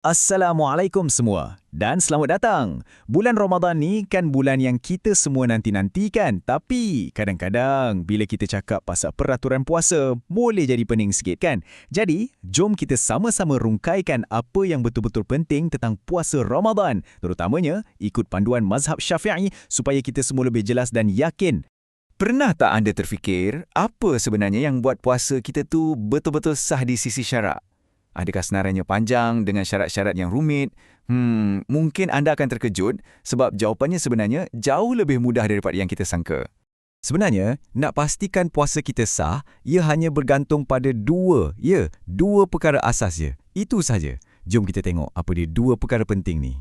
Assalamualaikum semua dan selamat datang. Bulan Ramadan ni kan bulan yang kita semua nanti-nantikan. Tapi kadang-kadang bila kita cakap pasal peraturan puasa, boleh jadi pening sikit kan? Jadi, jom kita sama-sama rungkaikan apa yang betul-betul penting tentang puasa Ramadan. Terutamanya, ikut panduan mazhab Syafi'i supaya kita semua lebih jelas dan yakin. Pernah tak anda terfikir apa sebenarnya yang buat puasa kita tu betul-betul sah di sisi syarak? Adakah senarannya panjang dengan syarat-syarat yang rumit? Mungkin anda akan terkejut sebab jawapannya sebenarnya jauh lebih mudah daripada yang kita sangka. Sebenarnya, nak pastikan puasa kita sah, ia hanya bergantung pada dua perkara asas je. Itu saja. Jom kita tengok apa dia dua perkara penting ni.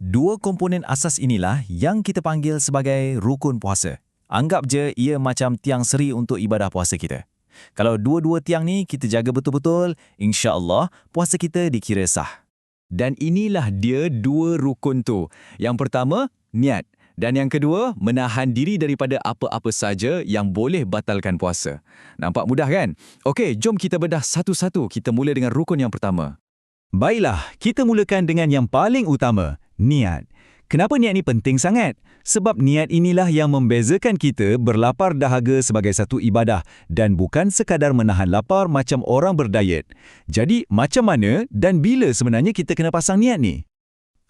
Dua komponen asas inilah yang kita panggil sebagai rukun puasa. Anggap je ia macam tiang seri untuk ibadah puasa kita. Kalau dua-dua tiang ni kita jaga betul-betul, insya-Allah puasa kita dikira sah. Dan inilah dia dua rukun tu. Yang pertama, niat. Dan yang kedua, menahan diri daripada apa-apa saja yang boleh batalkan puasa. Nampak mudah kan? Okey, jom kita bedah satu-satu. Kita mula dengan rukun yang pertama. Baiklah, kita mulakan dengan yang paling utama, niat. Kenapa niat ni penting sangat? Sebab niat inilah yang membezakan kita berlapar dahaga sebagai satu ibadah dan bukan sekadar menahan lapar macam orang berdiet. Jadi, macam mana dan bila sebenarnya kita kena pasang niat ni?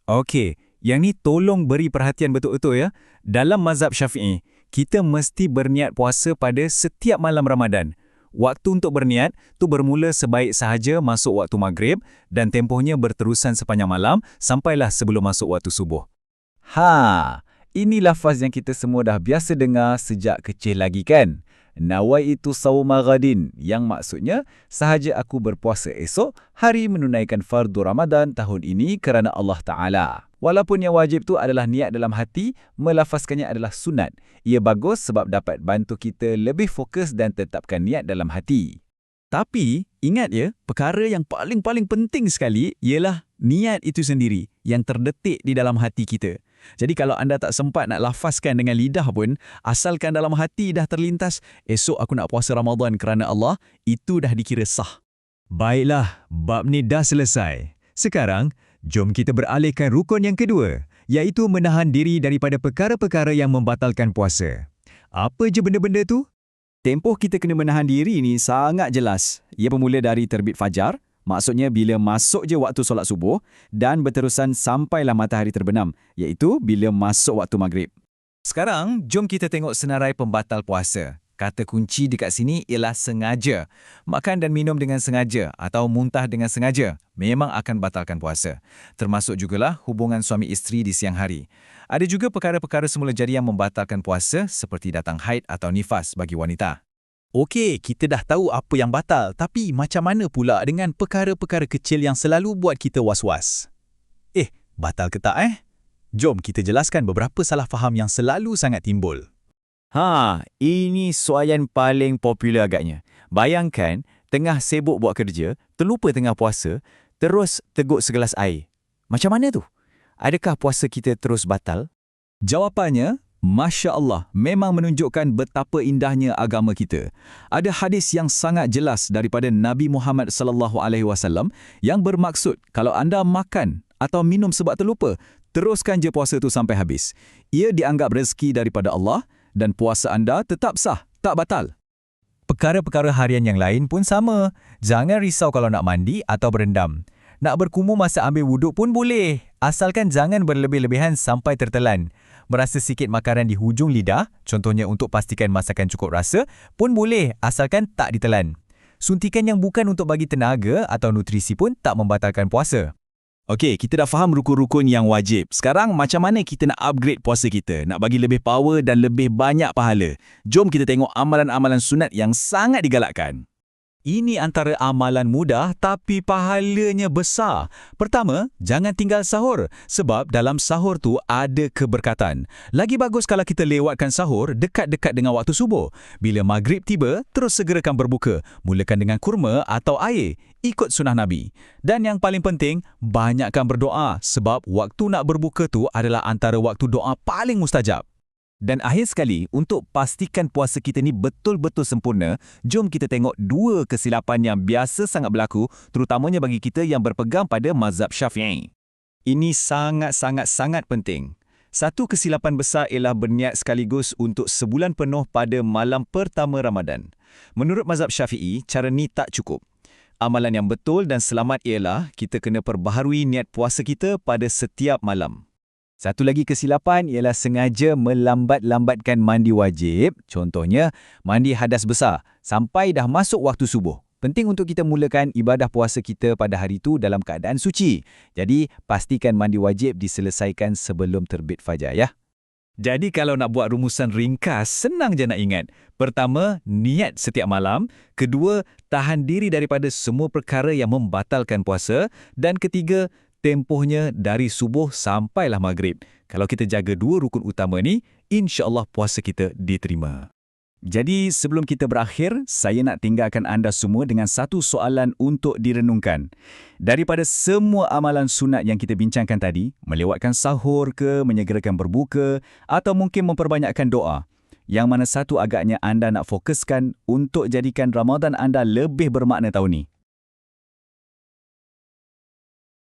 Okey, yang ni tolong beri perhatian betul-betul ya. Dalam mazhab Syafi'i, kita mesti berniat puasa pada setiap malam Ramadan. Waktu untuk berniat tu bermula sebaik sahaja masuk waktu maghrib dan tempohnya berterusan sepanjang malam sampailah sebelum masuk waktu subuh. Ini lafaz yang kita semua dah biasa dengar sejak kecil lagi kan? Nawaitu sauma ghadin, yang maksudnya sahaja aku berpuasa esok hari menunaikan fardu Ramadan tahun ini kerana Allah Ta'ala. Walaupun yang wajib tu adalah niat dalam hati, melafazkannya adalah sunat. Ia bagus sebab dapat bantu kita lebih fokus dan tetapkan niat dalam hati. Tapi, ingat ya, perkara yang paling penting sekali ialah niat itu sendiri yang terdetik di dalam hati kita. Jadi kalau anda tak sempat nak lafazkan dengan lidah pun, asalkan dalam hati dah terlintas, esok aku nak puasa Ramadan kerana Allah, itu dah dikira sah. Baiklah, bab ni dah selesai. Sekarang, jom kita beralihkan rukun yang kedua, iaitu menahan diri daripada perkara-perkara yang membatalkan puasa. Apa je benda-benda tu? Tempoh kita kena menahan diri ni sangat jelas. Ia bermula dari terbit fajar, maksudnya bila masuk je waktu solat subuh dan berterusan sampailah matahari terbenam, iaitu bila masuk waktu maghrib. Sekarang, jom kita tengok senarai pembatal puasa. Kata kunci dekat sini ialah sengaja. Makan dan minum dengan sengaja atau muntah dengan sengaja memang akan batalkan puasa. Termasuk jugalah hubungan suami isteri di siang hari. Ada juga perkara-perkara semula jadi yang membatalkan puasa seperti datang haid atau nifas bagi wanita. Okey, kita dah tahu apa yang batal, tapi macam mana pula dengan perkara-perkara kecil yang selalu buat kita was-was? Batal ke tak Jom kita jelaskan beberapa salah faham yang selalu sangat timbul. Ini soalan paling popular agaknya. Bayangkan, tengah sibuk buat kerja, terlupa tengah puasa, terus teguk segelas air. Macam mana tu? Adakah puasa kita terus batal? Jawapannya, Masya Allah, memang menunjukkan betapa indahnya agama kita. Ada hadis yang sangat jelas daripada Nabi Muhammad SAW yang bermaksud kalau anda makan atau minum sebab terlupa, teruskan je puasa tu sampai habis. Ia dianggap rezeki daripada Allah dan puasa anda tetap sah, tak batal. Perkara-perkara harian yang lain pun sama. Jangan risau kalau nak mandi atau berendam. Nak berkumur masa ambil wuduk pun boleh, asalkan jangan berlebih-lebihan sampai tertelan. Berasa sikit makanan di hujung lidah, contohnya untuk pastikan masakan cukup rasa, pun boleh asalkan tak ditelan. Suntikan yang bukan untuk bagi tenaga atau nutrisi pun tak membatalkan puasa. Okey, kita dah faham rukun-rukun yang wajib. Sekarang macam mana kita nak upgrade puasa kita, nak bagi lebih power dan lebih banyak pahala? Jom kita tengok amalan-amalan sunat yang sangat digalakkan. Ini antara amalan mudah tapi pahalanya besar. Pertama, jangan tinggal sahur sebab dalam sahur tu ada keberkatan. Lagi bagus kalau kita lewatkan sahur dekat-dekat dengan waktu subuh. Bila maghrib tiba, terus segerakan berbuka. Mulakan dengan kurma atau air. Ikut sunnah Nabi. Dan yang paling penting, banyakkan berdoa sebab waktu nak berbuka tu adalah antara waktu doa paling mustajab. Dan akhir sekali, untuk pastikan puasa kita ni betul-betul sempurna, jom kita tengok 2 kesilapan yang biasa sangat berlaku, terutamanya bagi kita yang berpegang pada mazhab Syafi'i. Ini sangat-sangat penting. Satu kesilapan besar ialah berniat sekaligus untuk sebulan penuh pada malam pertama Ramadan. Menurut mazhab Syafi'i, cara ni tak cukup. Amalan yang betul dan selamat ialah kita kena perbaharui niat puasa kita pada setiap malam. Satu lagi kesilapan ialah sengaja melambat-lambatkan mandi wajib. Contohnya, mandi hadas besar sampai dah masuk waktu subuh. Penting untuk kita mulakan ibadah puasa kita pada hari itu dalam keadaan suci. Jadi, pastikan mandi wajib diselesaikan sebelum terbit fajar ya. Jadi kalau nak buat rumusan ringkas, senang je nak ingat. Pertama, niat setiap malam. Kedua, tahan diri daripada semua perkara yang membatalkan puasa. Dan ketiga, tempohnya dari subuh sampailah maghrib. Kalau kita jaga 2 rukun utama ni, insya-Allah puasa kita diterima. Jadi sebelum kita berakhir, saya nak tinggalkan anda semua dengan satu soalan untuk direnungkan. Daripada semua amalan sunat yang kita bincangkan tadi, melewatkan sahur ke, menyegerakan berbuka, atau mungkin memperbanyakkan doa, yang mana satu agaknya anda nak fokuskan untuk jadikan Ramadan anda lebih bermakna tahun ni?